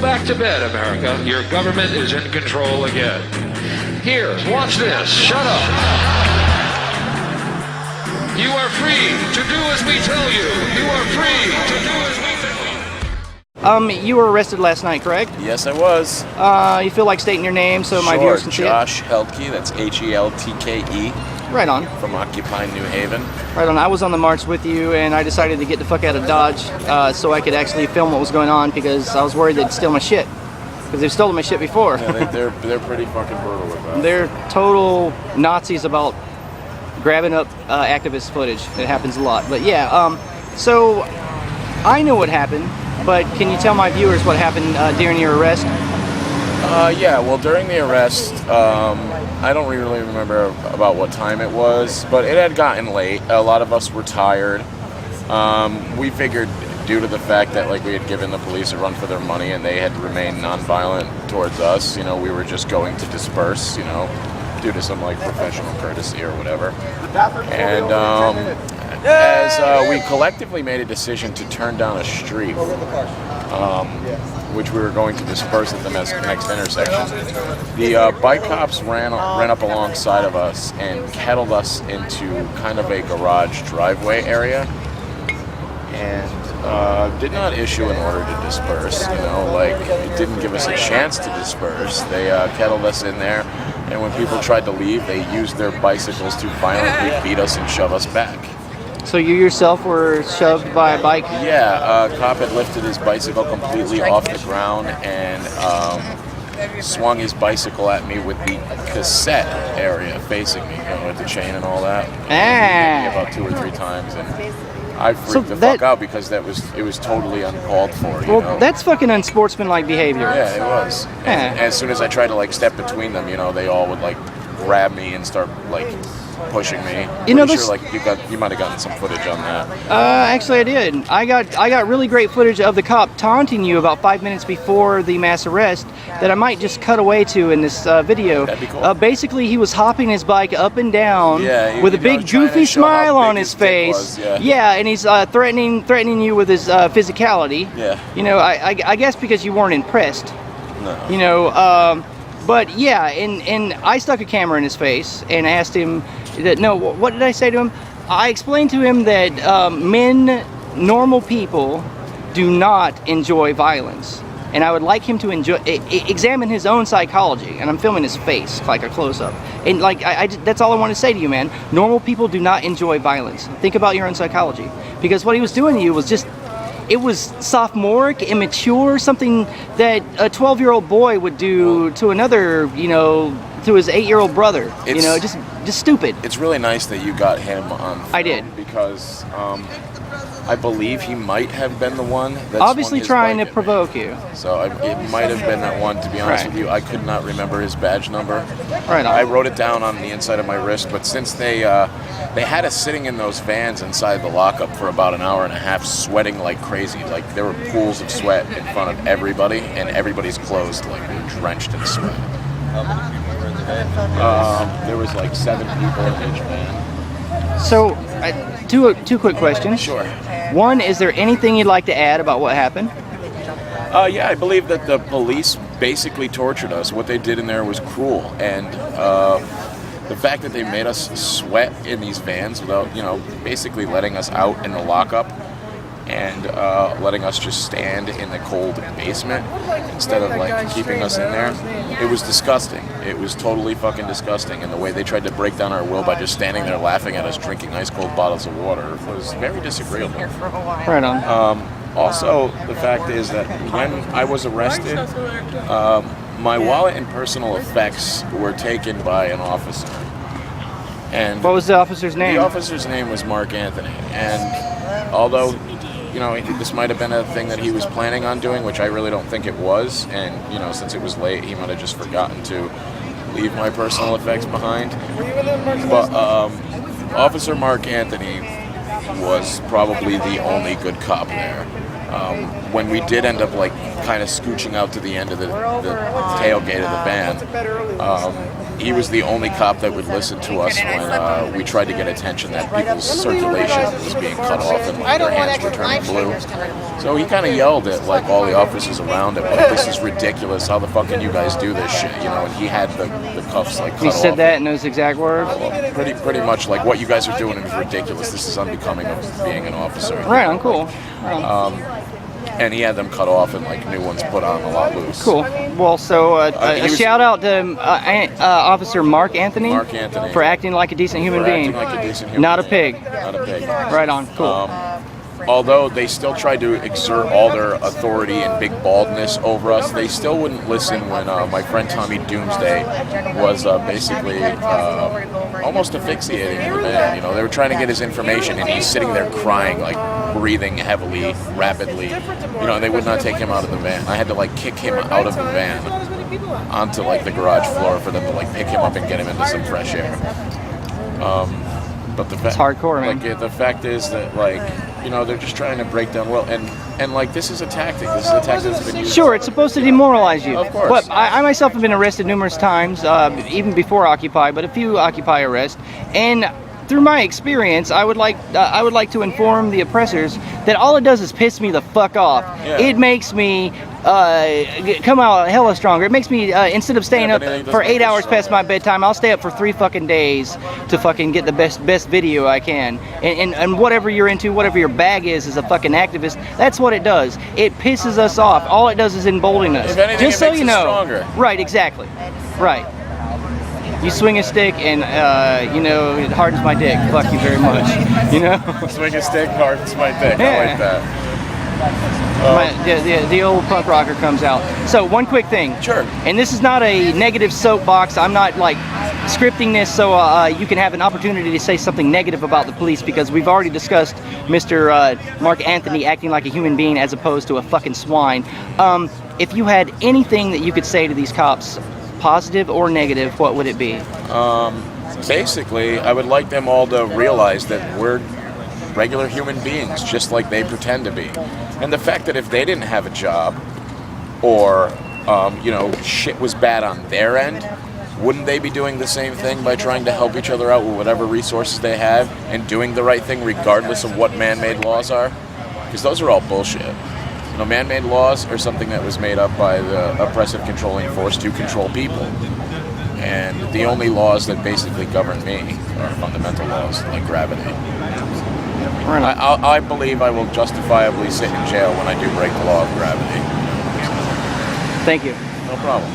back to bed, America. Your government is in control again. Here, watch this. Shut up. You are free to do as we tell you. You are free to do as we tell you. You were arrested last night, correct? Yes, I was. You feel like stating your name so my viewers can see it? Josh Heltke, that's Heltke. Right on. From Occupy New Haven. Right on. I was on the march with you, and I decided to get the fuck out of Dodge so I could actually film what was going on because I was worried they'd steal my shit. Because they've stolen my shit before. Yeah, they're pretty fucking brutal with that. They're total Nazis about grabbing up activist footage. It happens a lot. But yeah, so I know what happened, but can you tell my viewers what happened during your arrest? Yeah, well, during the arrest, I don't really remember about what time it was, but it had gotten late. A lot of us were tired. We figured, due to the fact that like we had given the police a run for their money and they had remained nonviolent towards us, you know, we were just going to disperse, you know, due to some like professional courtesy or whatever. And as we collectively made a decision to turn down a street, which we were going to disperse at the next intersection, the bike cops ran up alongside of us and kettled us into kind of a garage driveway area, and did not issue an order to disperse. You know, like, it didn't give us a chance to disperse. They kettled us in there, and when people tried to leave, they used their bicycles to violently beat us and shove us back. So you yourself were shoved by a bike? Yeah, a cop had lifted his bicycle completely off the ground and swung his bicycle at me with the cassette area facing me, you know, with the chain and all that. He hit me about 2 or 3 times, and I freaked the fuck out because it was totally uncalled for. You know? That's fucking unsportsmanlike behavior. Yeah, it was. And as soon as I tried to like step between them, you know, they all would like grab me and start like pushing me. You know, sure, like you might have gotten some footage on that. Actually, I did. I got really great footage of the cop taunting you about 5 minutes before the mass arrest that I might just cut away to in this video. That'd be cool. Basically, he was hopping his bike up and down with a big know, goofy smile on his face. Was, yeah. Yeah, and he's threatening you with his physicality. Yeah. You know, I guess because you weren't impressed. No. You know, but yeah, and I stuck a camera in his face and asked him that, no, what did I say to him? I explained to him that normal people do not enjoy violence. And I would like him to examine his own psychology. And I'm filming his face, like a close-up. And like, that's all I want to say to you, man. Normal people do not enjoy violence. Think about your own psychology. Because what he was doing to you was just, it was sophomoric, immature, something that a 12-year-old boy would do to another, you know, to his 8-year-old brother. You know, just stupid. It's really nice that you got him on film. I did. Because I believe he might have been the one that's obviously trying to provoke you. So it might have been that one, to be honest with you. I could not remember his badge number. Right on. I wrote it down on the inside of my wrist, but since they had us sitting in those vans inside the lockup for about an hour and a half, sweating like crazy. Like, there were pools of sweat in front of everybody, and everybody's clothes like were drenched in sweat. How many people were in the van? There was like 7 people in each van. So, two quick questions. Sure. One, is there anything you'd like to add about what happened? Yeah, I believe that the police basically tortured us. What they did in there was cruel, and the fact that they made us sweat in these vans without, you know, basically letting us out in the lockup and letting us just stand in the cold basement instead of like keeping us in there, it was disgusting. It was totally fucking disgusting, and the way they tried to break down our will by just standing there laughing at us drinking ice cold bottles of water was very disagreeable. Right on. Also, the fact is that when I was arrested, my wallet and personal effects were taken by an officer. And what was the officer's name? The officer's name was Mark Anthony, and although, you know, this might have been a thing that he was planning on doing, which I really don't think it was, and, you know, since it was late, he might have just forgotten to leave my personal effects behind. But Officer Mark Anthony was probably the only good cop there. When we did end up, like, kind of scooching out to the end of the tailgate of the van, he was the only cop that would listen to us when we tried to get attention that people's circulation was being cut off and like their hands were turning blue. So he kind of yelled at like all the officers around him, like, "This is ridiculous! How the fuck can you guys do this shit?" You know, and he had the cuffs like cut off. He said that in those exact words. Well, pretty much like what you guys are doing is ridiculous. This is unbecoming of being an officer. Right on, cool. And he had them cut off and like new ones put on a lot loose. Cool. Well, so a was- shout out to Officer Mark Anthony. Mark Anthony. For acting like a decent human For being. acting like a decent human Not a being. pig. Not a pig. Right on. Cool. Although they still tried to exert all their authority and big baldness over us, they still wouldn't listen when my friend Tommy Doomsday was basically almost asphyxiating the man. You know, they were trying to get his information, and he's sitting there crying, like breathing heavily, rapidly. You know, and they would not take him out of the van. I had to like kick him out of the van onto like the garage floor for them to like pick him up and get him into some fresh air. But It's hardcore, man. Like the fact is that like, you know, they're just trying to break down and like this is a tactic. This is a tactic that's been used. Sure, it's supposed to demoralize you. Of course. But I myself have been arrested numerous times, even before Occupy, but a few Occupy arrests. And through my experience, I would like to inform the oppressors that all it does is piss me the fuck off. Yeah. It makes me come out hella stronger. It makes me instead of staying up for 8 hours past my bedtime, I'll stay up for 3 fucking days to fucking get the best video I can. And whatever you're into, whatever your bag is as a fucking activist, that's what it does. It pisses us off. All it does is embolden us. If anything, Just it so makes you us know. stronger. Right, exactly. Right. You swing a stick and, you know, it hardens my dick. Fuck you very much. You know? Swing a stick, hardens my dick. Yeah. I like that. The old punk rocker comes out. So one quick thing. Sure. And this is not a negative soapbox. I'm not like scripting this so you can have an opportunity to say something negative about the police, because we've already discussed Mr. Mark Anthony acting like a human being as opposed to a fucking swine. If you had anything that you could say to these cops, positive or negative, what would it be? Basically, I would like them all to realize that we're regular human beings, just like they pretend to be. And the fact that if they didn't have a job, or, you know, shit was bad on their end, wouldn't they be doing the same thing by trying to help each other out with whatever resources they have and doing the right thing regardless of what man-made laws are? Because those are all bullshit. You know, man-made laws are something that was made up by the oppressive controlling force to control people. And the only laws that basically govern me are fundamental laws, like gravity. I believe I will justifiably sit in jail when I do break the law of gravity. Thank you. No problem.